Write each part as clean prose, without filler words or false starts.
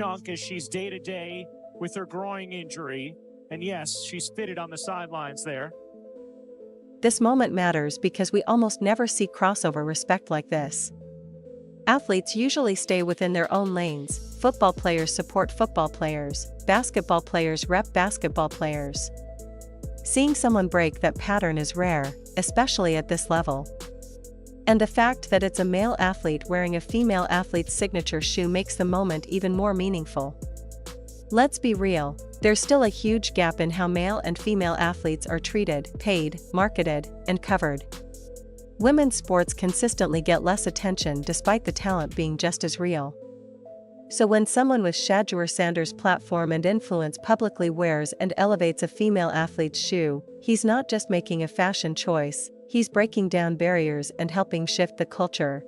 chunk as she's day to day with her groin injury. And yes, she's fitted on the sidelines there. This moment matters because we almost never see crossover respect like this. Athletes usually stay within their own lanes. Football players support football players, basketball players rep basketball players. Seeing someone break that pattern is rare, especially at this level. And the fact that it's a male athlete wearing a female athlete's signature shoe makes the moment even more meaningful. Let's be real, there's still a huge gap in how male and female athletes are treated, paid, marketed, and covered. Women's sports consistently get less attention despite the talent being just as real. So when someone with Shedeur Sanders' platform and influence publicly wears and elevates a female athlete's shoe, he's not just making a fashion choice, he's breaking down barriers and helping shift the culture.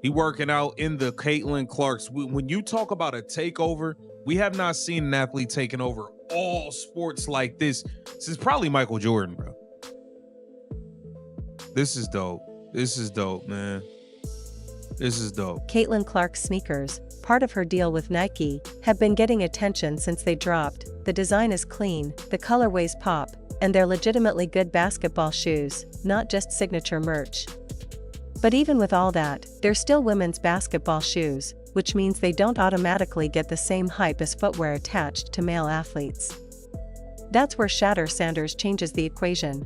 He working out in the Caitlin Clark's. When you talk about a takeover, we have not seen an athlete taking over all sports like this since probably Michael Jordan, bro. This is dope. This is dope, man. This is dope. Caitlin Clark's sneakers, part of her deal with Nike, have been getting attention since they dropped. The design is clean, the colorways pop, and they're legitimately good basketball shoes, not just signature merch. But even with all that, they're still women's basketball shoes, which means they don't automatically get the same hype as footwear attached to male athletes. That's where Shedeur Sanders changes the equation.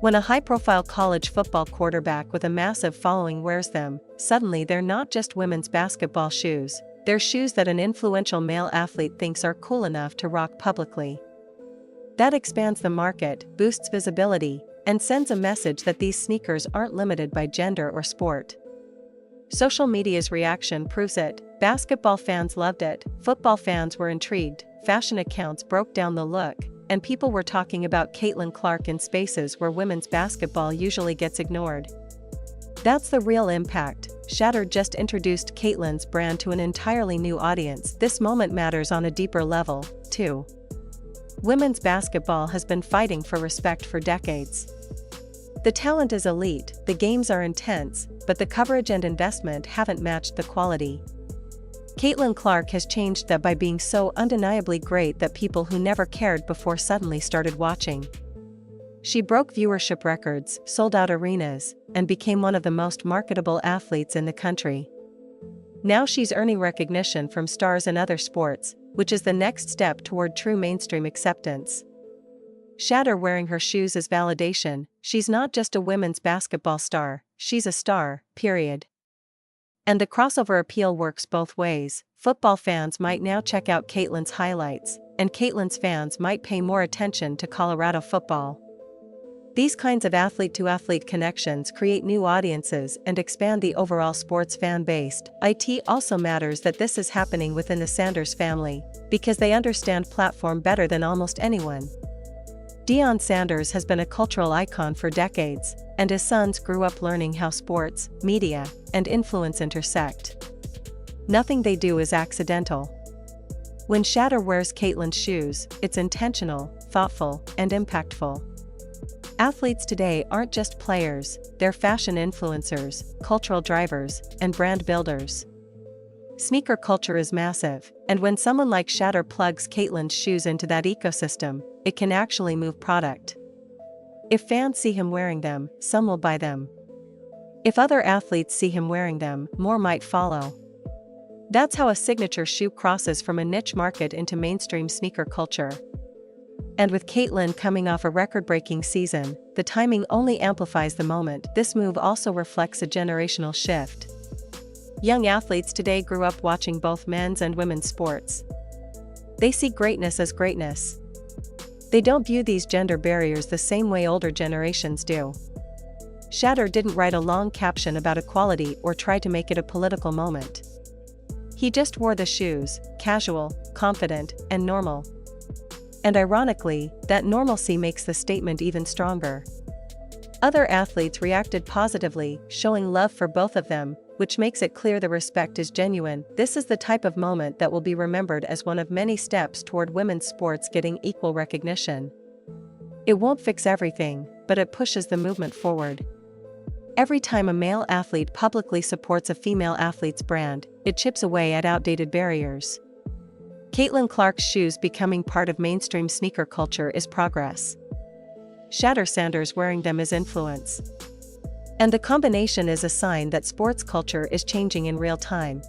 When a high-profile college football quarterback with a massive following wears them, suddenly they're not just women's basketball shoes, they're shoes that an influential male athlete thinks are cool enough to rock publicly. That expands the market, boosts visibility, and sends a message that these sneakers aren't limited by gender or sport. Social media's reaction proves it. Basketball fans loved it, football fans were intrigued, fashion accounts broke down the look, and people were talking about Caitlin Clark in spaces where women's basketball usually gets ignored. That's the real impact. Shedeur just introduced Caitlin's brand to an entirely new audience. This moment matters on a deeper level, too. Women's basketball has been fighting for respect for decades. The talent is elite, the games are intense, but the coverage and investment haven't matched the quality. Caitlin Clark has changed that by being so undeniably great that people who never cared before suddenly started watching. She broke viewership records, sold out arenas, and became one of the most marketable athletes in the country. Now she's earning recognition from stars in other sports, which is the next step toward true mainstream acceptance. Shedeur wearing her shoes is validation. She's not just a women's basketball star, she's a star, period. And the crossover appeal works both ways. Football fans might now check out Caitlin's highlights, and Caitlin's fans might pay more attention to Colorado football. These kinds of athlete-to-athlete connections create new audiences and expand the overall sports fan base. It also matters that this is happening within the Sanders family, because they understand platform better than almost anyone. Deion Sanders has been a cultural icon for decades, and his sons grew up learning how sports, media, and influence intersect. Nothing they do is accidental. When Shedeur wears Caitlin's shoes, it's intentional, thoughtful, and impactful. Athletes today aren't just players, they're fashion influencers, cultural drivers, and brand builders. Sneaker culture is massive, and when someone like Shedeur plugs Caitlin's shoes into that ecosystem, it can actually move product. If fans see him wearing them, some will buy them. If other athletes see him wearing them, more might follow. That's how a signature shoe crosses from a niche market into mainstream sneaker culture. And with Caitlin coming off a record-breaking season, the timing only amplifies the moment. This move also reflects a generational shift. Young athletes today grew up watching both men's and women's sports. They see greatness as greatness. They don't view these gender barriers the same way older generations do. Shedeur didn't write a long caption about equality or try to make it a political moment. He just wore the shoes, casual, confident, and normal. And ironically, that normalcy makes the statement even stronger. Other athletes reacted positively, showing love for both of them, which makes it clear the respect is genuine. This is the type of moment that will be remembered as one of many steps toward women's sports getting equal recognition. It won't fix everything, but it pushes the movement forward. Every time a male athlete publicly supports a female athlete's brand, it chips away at outdated barriers. Caitlin Clark's shoes becoming part of mainstream sneaker culture is progress. Shedeur Sanders wearing them is influence. And the combination is a sign that sports culture is changing in real time.